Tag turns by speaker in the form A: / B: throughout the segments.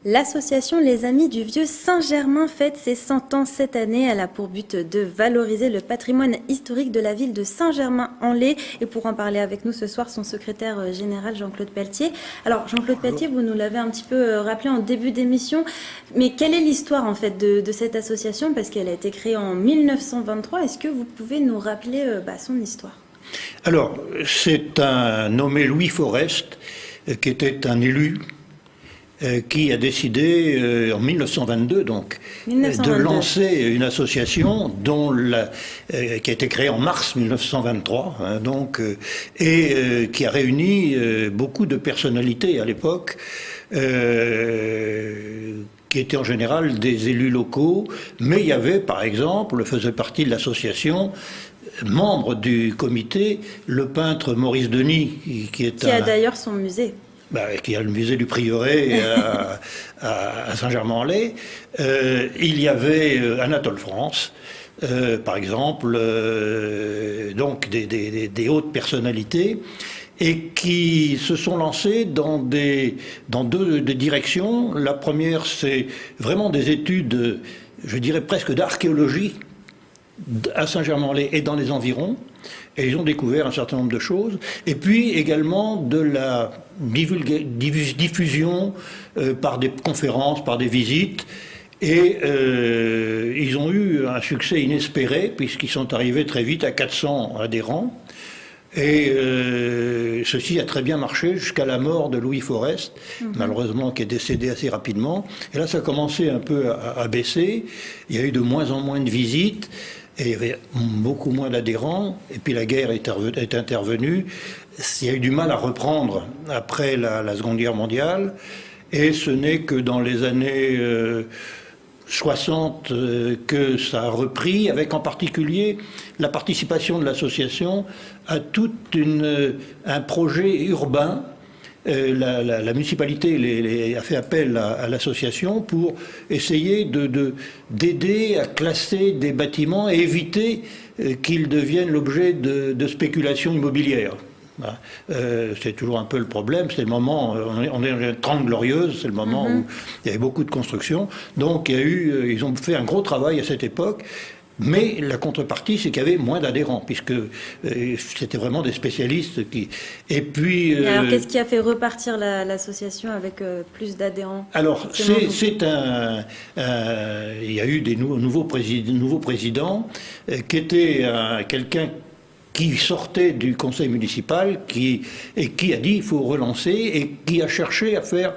A: L'association Les Amis du Vieux Saint-Germain fête ses 100 ans cette année. Elle a pour but de valoriser le patrimoine historique de la ville de Saint-Germain-en-Laye. Et pour en parler avec nous ce soir, son secrétaire général Jean-Claude Pelletier. Alors Jean-Claude Pelletier, vous nous l'avez un petit peu rappelé en début d'émission, mais quelle est l'histoire en fait de cette association? Parce qu'elle a été créée en 1923. Est-ce que vous pouvez nous rappeler son histoire?
B: Alors, c'est un nommé Louis Forest, qui était un élu, qui a décidé en 1922 donc 1922. De lancer une association qui a été créée en mars 1923 et qui a réuni beaucoup de personnalités à l'époque qui étaient en général des élus locaux, mais il y avait par exemple, faisait partie de l'association, membre du comité, le peintre Maurice Denis, qui a
A: d'ailleurs son musée.
B: Qui a le musée du Prieuré à Saint-Germain-en-Laye. Il y avait Anatole France, par exemple, donc des hautes personnalités, et qui se sont lancés dans deux directions. La première, c'est vraiment des études, je dirais presque d'archéologie, à Saint-Germain-en-Laye et dans les environs, et ils ont découvert un certain nombre de choses, et puis également de la diffusion par des conférences, par des visites, et ils ont eu un succès inespéré, puisqu'ils sont arrivés très vite à 400 adhérents, et ceci a très bien marché jusqu'à la mort de Louis Forest, malheureusement qui est décédé assez rapidement, et là ça a commencé un peu à baisser, il y a eu de moins en moins de visites, et il y avait beaucoup moins d'adhérents, et puis la guerre est intervenue. Il y a eu du mal à reprendre après la Seconde Guerre mondiale, et ce n'est que dans les années 60 que ça a repris, avec en particulier la participation de l'association à tout un projet urbain. La municipalité a fait appel à l'association pour essayer d'aider à classer des bâtiments et éviter qu'ils deviennent l'objet de spéculations immobilières. C'est toujours un peu le problème, c'est le moment, on est dans les 30 glorieuses, c'est le moment où il y avait beaucoup de construction, donc ils ont fait un gros travail à cette époque. Mais la contrepartie, c'est qu'il y avait moins d'adhérents, puisque c'était vraiment des spécialistes qui... Et puis...
A: alors, qu'est-ce qui a fait repartir l'association avec plus d'adhérents?
B: Alors, il y a eu des nouveaux présidents qui étaient quelqu'un qui sortait du conseil municipal et qui a dit il faut relancer, et qui a cherché à faire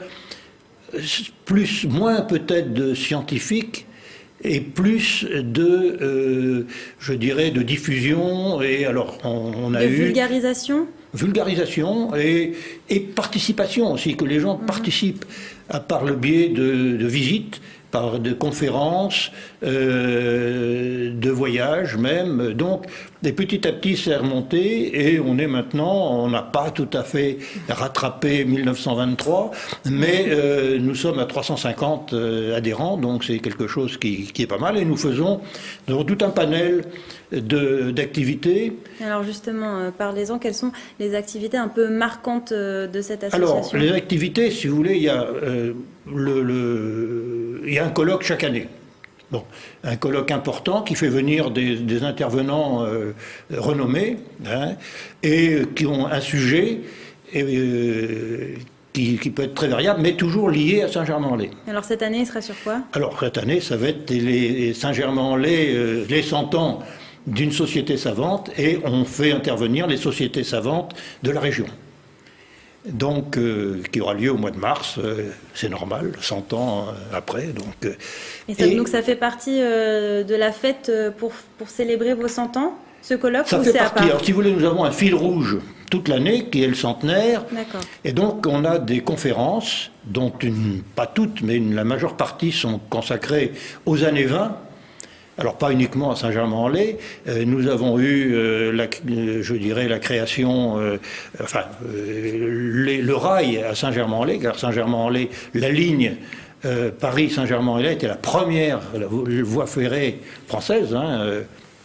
B: moins peut-être de scientifique, et plus je dirais, de diffusion. Et alors, on a eu... Vulgarisation et participation aussi, que les gens participent par le biais de visites, par de conférences, de voyages même. Donc, petit à petit, c'est remonté, et on n'a pas tout à fait rattrapé 1923, mais nous sommes à 350 adhérents, donc c'est quelque chose qui est pas mal, et nous faisons tout un panel d'activités.
A: Alors justement, parlez-en, quelles sont les activités un peu marquantes de cette association?
B: Alors, les activités, si vous voulez, il y a un colloque chaque année. Bon, un colloque important qui fait venir des intervenants renommés, et qui ont un sujet qui peut être très variable, mais toujours lié à Saint-Germain-en-Laye.
A: Alors cette année, il sera sur quoi? Alors
B: cette année, ça va être les Saint-Germain-en-Laye, les 100 ans d'une société savante, et on fait intervenir les sociétés savantes de la région. Donc, qui aura lieu au mois de mars, c'est normal, 100 ans après.
A: Donc ça fait partie de la fête pour célébrer vos 100 ans, ce colloque?
B: Ça fait partie. Alors, si vous voulez, nous avons un fil rouge toute l'année, qui est le centenaire.
A: D'accord.
B: Et donc, on a des conférences, dont pas toutes, mais la majeure partie sont consacrées aux années 20. Alors, pas uniquement à Saint-Germain-en-Laye, nous avons eu, je dirais, la création, le rail à Saint-Germain-en-Laye, car Saint-Germain-en-Laye, la ligne Paris-Saint-Germain-en-Laye était la première voie ferrée française.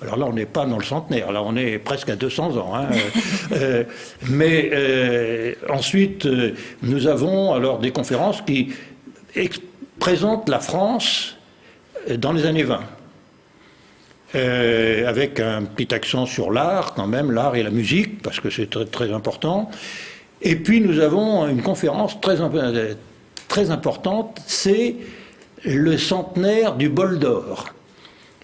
B: Alors là, on n'est pas dans le centenaire, là on est presque à 200 ans. Mais ensuite, nous avons alors des conférences qui présente la France dans les années 20. Avec un petit accent sur l'art, quand même, l'art et la musique, parce que c'est très, très important. Et puis nous avons une conférence très importante, c'est le centenaire du bol d'or.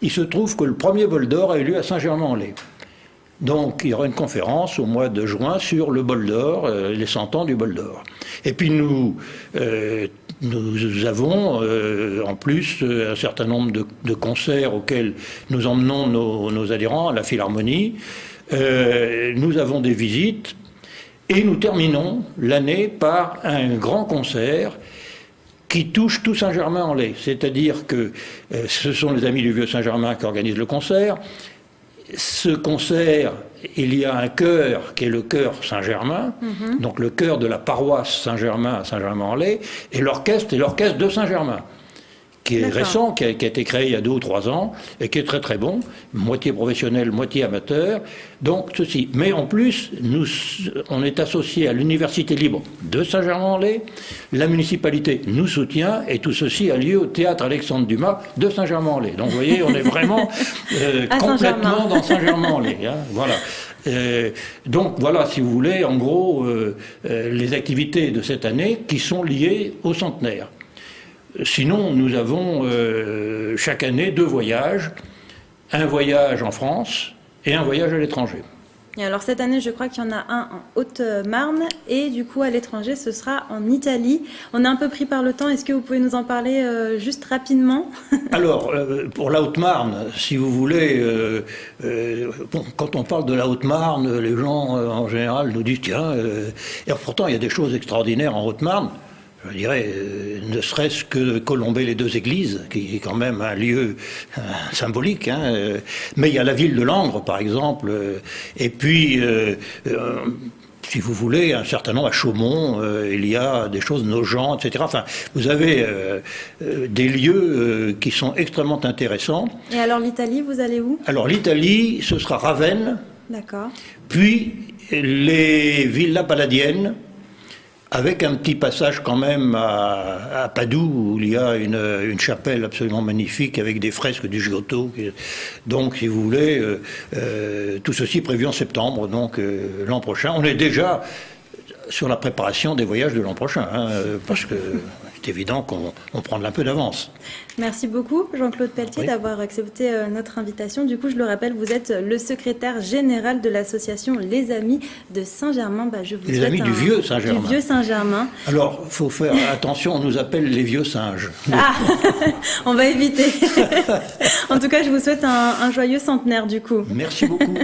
B: Il se trouve que le premier bol d'or a eu lieu à Saint-Germain-en-Laye. Donc il y aura une conférence au mois de juin sur le bol d'or, les 100 ans du bol d'or. Et puis nous avons en plus un certain nombre de concerts auxquels nous emmenons nos adhérents à la Philharmonie. Nous avons des visites et nous terminons l'année par un grand concert qui touche tout Saint-Germain-en-Laye. C'est-à-dire que ce sont les Amis du Vieux Saint-Germain qui organisent le concert. Ce concert, il y a un chœur qui est le chœur Saint-Germain, donc le chœur de la paroisse Saint-Germain à Saint-Germain-en-Laye, et l'orchestre est l'orchestre de Saint-Germain, qui est récent, qui a été créé il y a 2 ou 3 ans, et qui est très très bon, moitié professionnel, moitié amateur. Donc ceci. Mais en plus, on est associé à l'Université libre de Saint-Germain-en-Laye, la municipalité nous soutient, et tout ceci a lieu au théâtre Alexandre Dumas de Saint-Germain-en-Laye. Donc vous voyez, on est vraiment complètement dans Saint-Germain-en-Laye. Hein, voilà. Donc voilà, si vous voulez, en gros, les activités de cette année qui sont liées au centenaire. Sinon, nous avons chaque année 2 voyages, un voyage en France et un voyage à l'étranger.
A: Et alors cette année, je crois qu'il y en a un en Haute-Marne et du coup à l'étranger, ce sera en Italie. On est un peu pris par le temps, est-ce que vous pouvez nous en parler juste rapidement? Alors,
B: pour la Haute-Marne, si vous voulez, quand on parle de la Haute-Marne, les gens en général nous disent tiens, et pourtant il y a des choses extraordinaires en Haute-Marne. Je dirais, ne serait-ce que colomber les 2 églises, qui est quand même un lieu symbolique. Hein. Mais il y a la ville de Langres, par exemple, et puis, si vous voulez, un certain nombre à Chaumont, il y a des choses, Nogent, etc. Enfin, vous avez des lieux qui sont extrêmement intéressants.
A: Et alors l'Italie, vous allez où?
B: Alors l'Italie, ce sera Ravenne,
A: d'accord.
B: Puis les villas palladiennes, avec un petit passage quand même à Padoue, où il y a une chapelle absolument magnifique avec des fresques du Giotto. Donc, si vous voulez, tout ceci est prévu en septembre, donc l'an prochain. On est déjà sur la préparation des voyages de l'an prochain, hein, parce que c'est évident qu'on prend un peu d'avance.
A: Merci beaucoup Jean-Claude Pelletier d'avoir accepté notre invitation. Du coup, je le rappelle, vous êtes le secrétaire général de l'association Les Amis de Saint-Germain.
B: Les Amis du Vieux Saint-Germain.
A: Du Vieux Saint-Germain.
B: Alors, il faut faire attention, on nous appelle les vieux singes.
A: Ah, on va éviter. En tout cas, je vous souhaite un joyeux centenaire du coup.
B: Merci beaucoup.